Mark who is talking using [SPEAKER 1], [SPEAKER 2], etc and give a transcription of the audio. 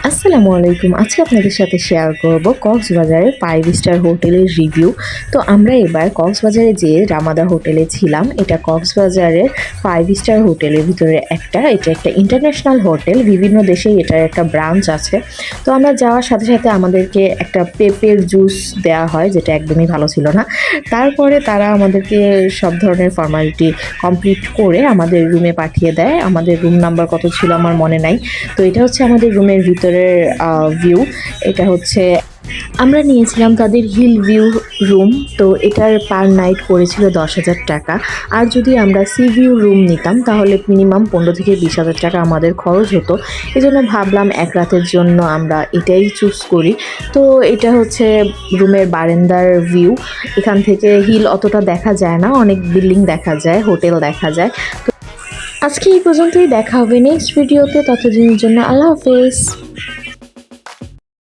[SPEAKER 1] আসসালামু আলাইকুম। আজকে আপনাদের সাথে শেয়ার করব কক্সবাজারের 5 স্টার হোটেলের রিভিউ। তো আমরা এবার কক্সবাজারে যেয়ে রামাদা হোটেলে ছিলাম। এটা কক্সবাজারের 5 স্টার হোটেলের ভিতরে একটা। এটা একটা ইন্টারন্যাশনাল হোটেল, বিভিন্ন দেশেই এটার একটা ব্রাঞ্চ আছে। তো আমরা যাওয়ার সাথে সাথে আমাদেরকে একটা পেঁপের জুস দেওয়া হয়, যেটা একদমই ভালো ছিল না। তারপরে তারা আমাদেরকে সব ধরনের ফর্মালিটি কমপ্লিট করে আমাদের রুমে পাঠিয়ে দেয়। আমাদের রুম নাম্বার কত ছিল আমার মনে নাই। তো এটা হচ্ছে আমাদের রুমের ভিতরের ভিউ। এটা হচ্ছে আমরা নিয়েছিলাম তাদের হিল ভিউ রুম। তো এটার পার নাইট পড়েছিল 10,000 টাকা। আর যদি আমরা সি ভিউ রুম নিতাম তাহলে মিনিমাম 15 থেকে 20,000 টাকা আমাদের খরচ হতো। এই জন্য ভাবলাম এক রাতের জন্য আমরা এটাই চুজ করি। তো এটা হচ্ছে রুমের বারান্দার ভিউ। এখান থেকে হিল অতটা দেখা যায় না, অনেক বিল্ডিং দেখা যায়, হোটেল দেখা যায়। তো আজকে এই পর্যন্তই, দেখা হবে নেক্সট ভিডিওতে। ততদিনের জন্য আল্লাহ হাফেজ।